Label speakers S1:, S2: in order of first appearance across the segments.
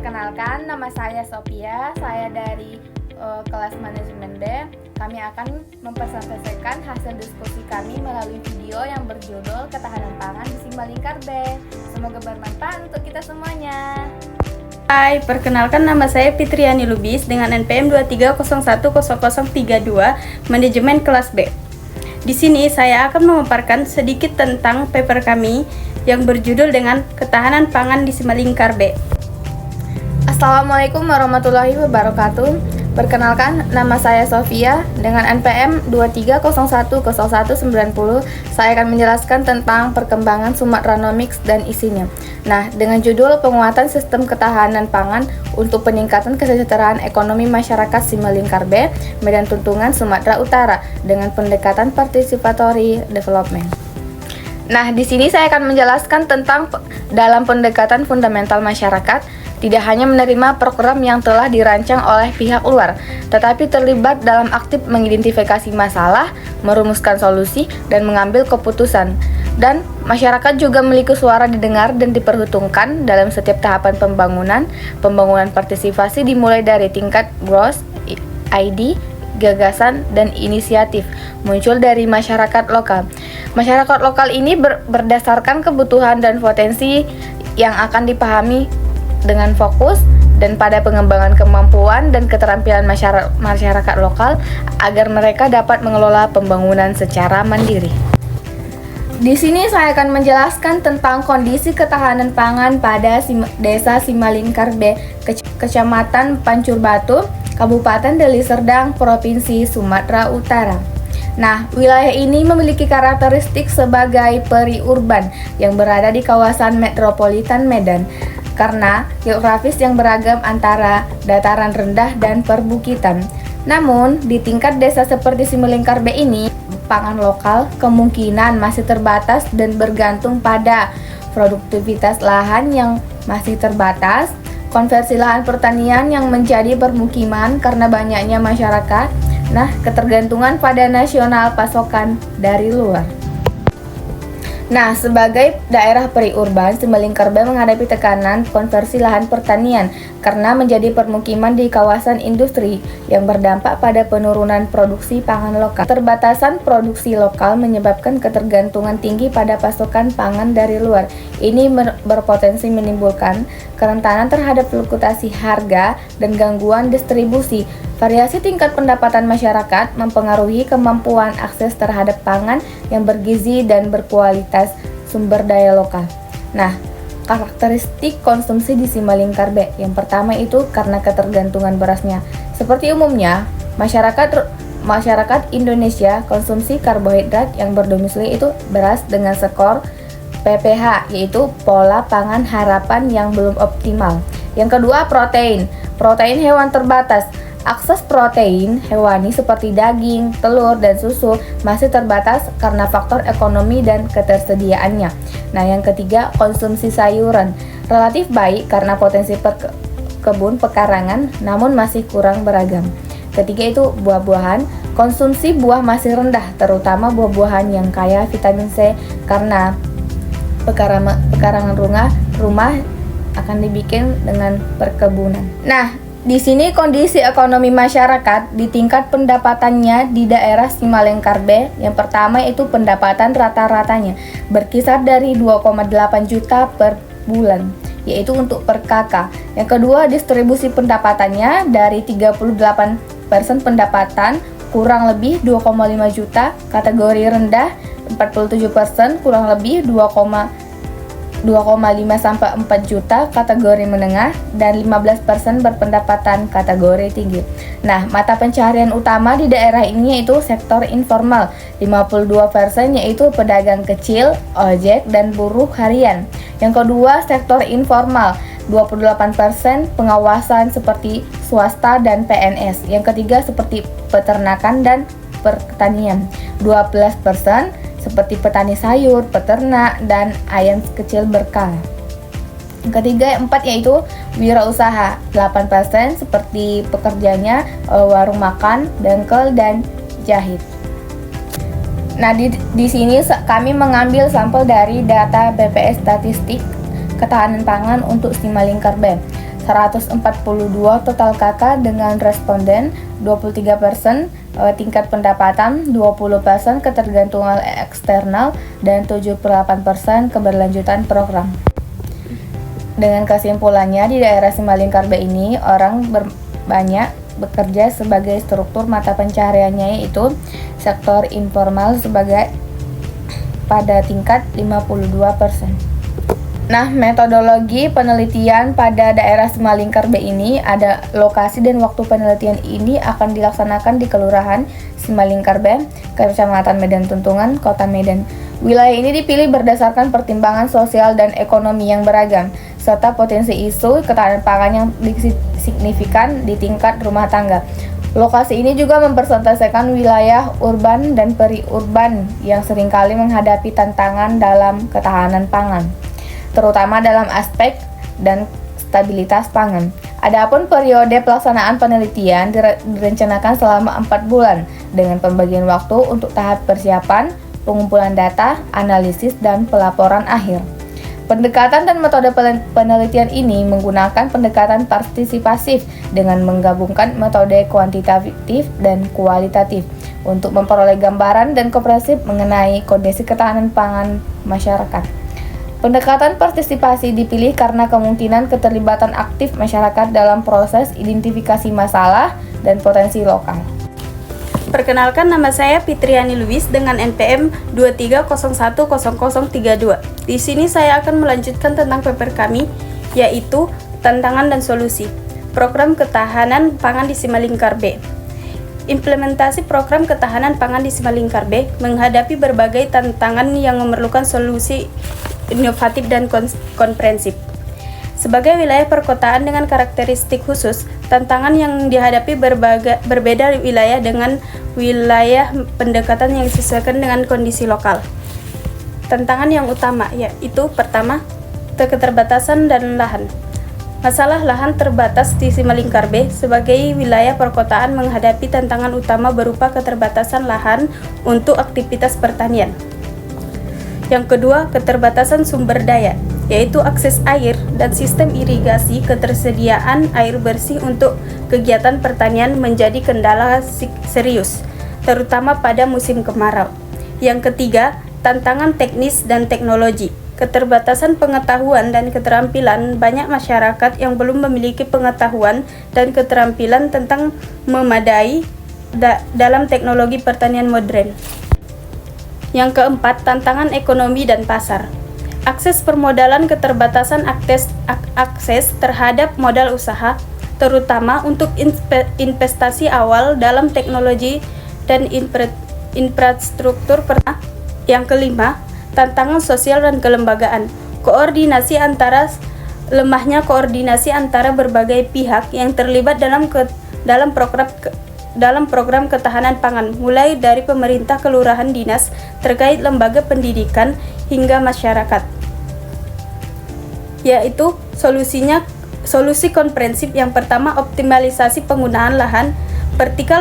S1: Perkenalkan, nama saya Sophia, saya dari kelas manajemen B. Kami akan mempresentasikan hasil diskusi kami melalui video yang berjudul Ketahanan Pangan di Simalingkar B. Semoga bermanfaat untuk kita semuanya.
S2: Hai, perkenalkan nama saya Fitriani Lubis dengan NPM 23010032, manajemen kelas B. Di sini saya akan memaparkan sedikit tentang paper kami yang berjudul dengan Ketahanan Pangan di Simalingkar B.
S1: Assalamualaikum warahmatullahi wabarakatuh. Perkenalkan, nama saya Sophia dengan NPM 23010190. Saya akan menjelaskan tentang perkembangan Sumatranomics dan isinya. Nah, dengan judul Penguatan Sistem Ketahanan Pangan untuk Peningkatan Kesejahteraan Ekonomi Masyarakat Simalingkar B, Medan Tuntungan, Sumatera Utara dengan pendekatan participatory development. Nah, di sini saya akan menjelaskan tentang dalam pendekatan fundamental masyarakat, tidak hanya menerima program yang telah dirancang oleh pihak luar, tetapi terlibat dalam aktif mengidentifikasi masalah, merumuskan solusi, dan mengambil keputusan. Dan masyarakat juga memiliki suara didengar dan diperhitungkan dalam setiap tahapan pembangunan partisipasi dimulai dari tingkat gross, ID, gagasan, dan inisiatif muncul dari masyarakat lokal. Masyarakat lokal ini berdasarkan kebutuhan dan potensi yang akan dipahami dengan fokus dan pada pengembangan kemampuan dan keterampilan masyarakat lokal agar mereka dapat mengelola pembangunan secara mandiri. Di sini saya akan menjelaskan tentang kondisi ketahanan pangan pada Desa Simalingkar B, Kecamatan Pancur Batu, Kabupaten Deli Serdang, Provinsi Sumatera Utara. Nah, wilayah ini memiliki karakteristik sebagai periurban yang berada di kawasan metropolitan Medan karena geografis yang beragam antara dataran rendah dan perbukitan. Namun, di tingkat desa seperti Simalingkar B ini, pangan lokal kemungkinan masih terbatas dan bergantung pada produktivitas lahan yang masih terbatas, konversi lahan pertanian yang menjadi permukiman karena banyaknya masyarakat, ketergantungan pada nasional pasokan dari luar. Nah, sebagai daerah periurban, Simalingkar B menghadapi tekanan konversi lahan pertanian karena menjadi permukiman di kawasan industri yang berdampak pada penurunan produksi pangan lokal. Keterbatasan produksi lokal menyebabkan ketergantungan tinggi pada pasokan pangan dari luar. Ini berpotensi menimbulkan kerentanan terhadap fluktuasi harga dan gangguan distribusi. Variasi tingkat pendapatan masyarakat mempengaruhi kemampuan akses terhadap pangan yang bergizi dan berkualitas sumber daya lokal. Nah, karakteristik konsumsi di Simalingkar B. Yang pertama itu karena ketergantungan berasnya. Seperti umumnya, masyarakat Indonesia konsumsi karbohidrat yang berdomisili itu beras dengan skor PPH, yaitu pola pangan harapan yang belum optimal. Yang kedua, protein hewan terbatas. Akses protein hewani seperti daging, telur, dan susu masih terbatas karena faktor ekonomi dan ketersediaannya. Nah, yang ketiga, konsumsi sayuran relatif baik karena potensi kebun pekarangan namun masih kurang beragam. Ketiga itu buah-buahan, konsumsi buah masih rendah, terutama buah-buahan yang kaya vitamin C karena pekarangan rumah akan dibikin dengan perkebunan. Nah, di sini kondisi ekonomi masyarakat di tingkat pendapatannya di daerah Simalingkar B. Yang pertama itu pendapatan rata-ratanya berkisar dari 2,8 juta per bulan, yaitu untuk per kakak. Yang kedua, distribusi pendapatannya dari 38% pendapatan kurang lebih 2,5 juta, kategori rendah 47% kurang lebih 2,5 sampai 4 juta, kategori menengah, dan 15% berpendapatan kategori tinggi. Nah, mata pencaharian utama di daerah ini yaitu sektor informal, 52% yaitu pedagang kecil, ojek, dan buruh harian. Yang kedua, sektor informal, 28% pengawasan seperti swasta dan PNS. Yang ketiga seperti peternakan dan pertanian, 12% seperti petani sayur, peternak, dan ayam kecil berkala. Yang ketiga, yang keempat yaitu wirausaha, 8% seperti pekerjanya warung makan, bengkel, dan jahit. Nah, di sini kami mengambil sampel dari data BPS Statistik Ketahanan Pangan untuk Simalingkar B. 142 total KK dengan responden 23%, tingkat pendapatan 20%, ketergantungan eksternal, dan 78% keberlanjutan program. Dengan kesimpulannya, di daerah Simalingkar B ini orang banyak bekerja sebagai struktur mata pencahariannya, yaitu sektor informal sebagai pada tingkat 52%. Nah, metodologi penelitian pada daerah Simalingkar B ini ada lokasi dan waktu penelitian ini akan dilaksanakan di Kelurahan Simalingkar B, Kecamatan Medan Tuntungan, Kota Medan. Wilayah ini dipilih berdasarkan pertimbangan sosial dan ekonomi yang beragam, serta potensi isu ketahanan pangan yang signifikan di tingkat rumah tangga. Lokasi ini juga mempresentasikan wilayah urban dan periurban yang seringkali menghadapi tantangan dalam ketahanan pangan, terutama dalam aspek dan stabilitas pangan. Adapun periode pelaksanaan penelitian direncanakan selama 4 bulan dengan pembagian waktu untuk tahap persiapan, pengumpulan data, analisis, dan pelaporan akhir. Pendekatan dan metode penelitian ini menggunakan pendekatan partisipasif dengan menggabungkan metode kuantitatif dan kualitatif untuk memperoleh gambaran dan komprehensif mengenai kondisi ketahanan pangan masyarakat. Pendekatan partisipasi dipilih karena kemungkinan keterlibatan aktif masyarakat dalam proses identifikasi masalah dan potensi lokal.
S2: Perkenalkan, nama saya Fitriani Luis dengan NPM 23010032. Di sini saya akan melanjutkan tentang paper kami, yaitu tantangan dan solusi program ketahanan pangan di Simalingkar B. Implementasi program ketahanan pangan di Simalingkar B menghadapi berbagai tantangan yang memerlukan solusi inovatif dan komprehensif. Sebagai wilayah perkotaan dengan karakteristik khusus, tantangan yang dihadapi berbeda wilayah dengan wilayah pendekatan yang disesuaikan dengan kondisi lokal. Tantangan yang utama yaitu pertama, keterbatasan dan lahan. Masalah lahan terbatas di Simalingkar B sebagai wilayah perkotaan menghadapi tantangan utama berupa keterbatasan lahan untuk aktivitas pertanian. Yang kedua, keterbatasan sumber daya, yaitu akses air dan sistem irigasi. Ketersediaan air bersih untuk kegiatan pertanian menjadi kendala serius, terutama pada musim kemarau. Yang ketiga, tantangan teknis dan teknologi. Keterbatasan pengetahuan dan keterampilan. Banyak masyarakat yang belum memiliki pengetahuan dan keterampilan tentang memadai dalam teknologi pertanian modern. Yang keempat, tantangan ekonomi dan pasar. Akses permodalan. Keterbatasan akses terhadap modal usaha, terutama untuk investasi awal dalam teknologi dan infrastruktur. Yang kelima, tantangan sosial dan kelembagaan. Lemahnya koordinasi antara berbagai pihak yang terlibat dalam program ketahanan pangan, mulai dari pemerintah, kelurahan, dinas terkait, lembaga pendidikan, hingga masyarakat. Yaitu solusi komprehensif yang pertama, optimalisasi penggunaan lahan, vertical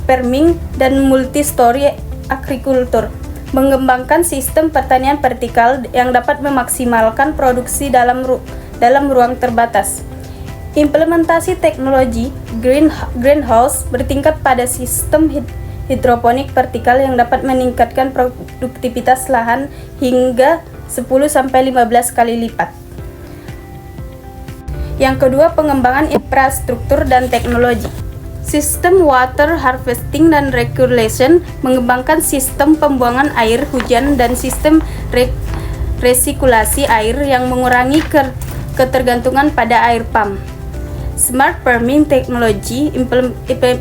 S2: farming dan multi-story agriculture. Mengembangkan sistem pertanian vertikal yang dapat memaksimalkan produksi dalam ruang terbatas. Implementasi teknologi greenhouse bertingkat pada sistem hidroponik vertikal yang dapat meningkatkan produktivitas lahan hingga 10-15 kali lipat. Yang kedua, pengembangan infrastruktur dan teknologi. Sistem water harvesting dan recirculation, mengembangkan sistem pembuangan air hujan dan sistem resikulasi air yang mengurangi ketergantungan pada air pump. Smart farming technology,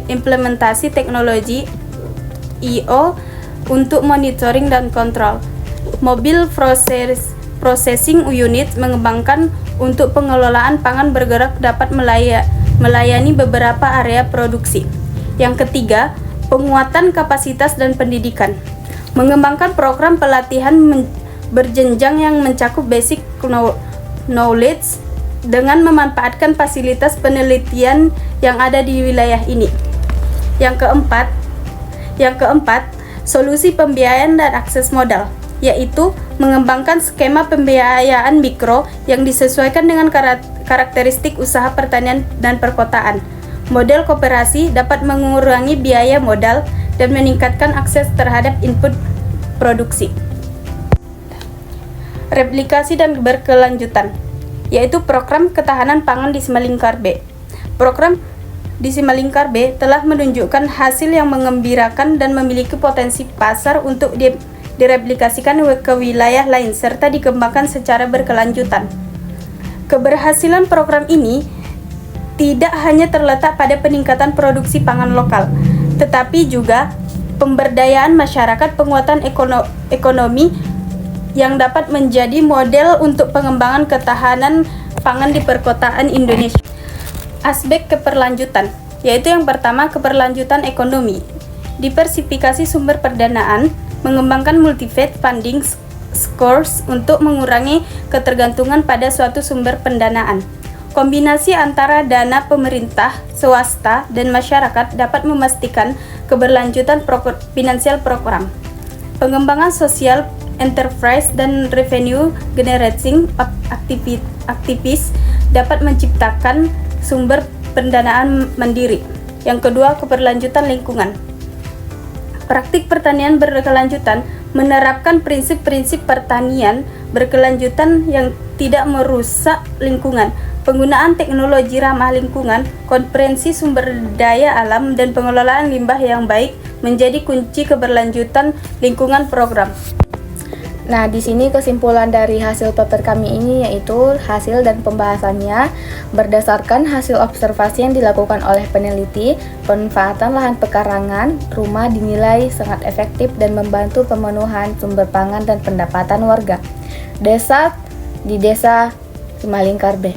S2: implementasi teknologi IO untuk monitoring dan kontrol. Mobile processing unit, mengembangkan untuk pengelolaan pangan bergerak dapat melayani beberapa area produksi. Yang ketiga, penguatan kapasitas dan pendidikan. Mengembangkan program pelatihan berjenjang yang mencakup basic knowledge dengan memanfaatkan fasilitas penelitian yang ada di wilayah ini. Yang keempat, solusi pembiayaan dan akses modal, yaitu mengembangkan skema pembiayaan mikro yang disesuaikan dengan karakteristik usaha pertanian dan perkotaan. Model koperasi dapat mengurangi biaya modal dan meningkatkan akses terhadap input produksi. Replikasi dan berkelanjutan, yaitu program ketahanan pangan di Simalingkar B. Program di Simalingkar B telah menunjukkan hasil yang mengembirakan dan memiliki potensi pasar untuk direplikasikan ke wilayah lain serta dikembangkan secara berkelanjutan. Keberhasilan program ini tidak hanya terletak pada peningkatan produksi pangan lokal, tetapi juga pemberdayaan masyarakat, penguatan ekonomi yang dapat menjadi model untuk pengembangan ketahanan pangan di perkotaan Indonesia. Aspek keberlanjutan, yaitu yang pertama keberlanjutan ekonomi, diversifikasi sumber pendanaan, mengembangkan multi-faith funding source untuk mengurangi ketergantungan pada suatu sumber pendanaan. Kombinasi antara dana pemerintah, swasta, dan masyarakat dapat memastikan keberlanjutan finansial program. Pengembangan sosial enterprise dan revenue generating activities dapat menciptakan sumber pendanaan mandiri. Yang kedua, keberlanjutan lingkungan. Praktik pertanian berkelanjutan menerapkan prinsip-prinsip pertanian berkelanjutan yang tidak merusak lingkungan. Penggunaan teknologi ramah lingkungan, komprehensi sumber daya alam, dan pengelolaan limbah yang baik menjadi kunci keberlanjutan lingkungan program.
S1: Nah, di sini kesimpulan dari hasil paper kami ini yaitu hasil dan pembahasannya berdasarkan hasil observasi yang dilakukan oleh peneliti, pemanfaatan lahan pekarangan rumah dinilai sangat efektif dan membantu pemenuhan sumber pangan dan pendapatan warga di desa Simalingkar B.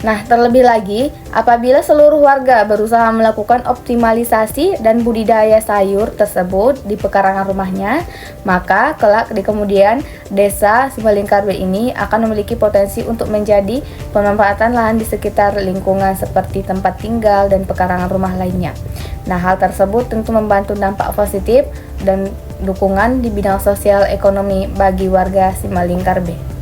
S1: Nah, terlebih lagi, apabila seluruh warga berusaha melakukan optimalisasi dan budidaya sayur tersebut di pekarangan rumahnya, maka kelak di kemudian desa Simalingkar B ini akan memiliki potensi untuk menjadi pemanfaatan lahan di sekitar lingkungan seperti tempat tinggal dan pekarangan rumah lainnya. Nah, hal tersebut tentu membantu dampak positif dan dukungan di bidang sosial ekonomi bagi warga Simalingkar B.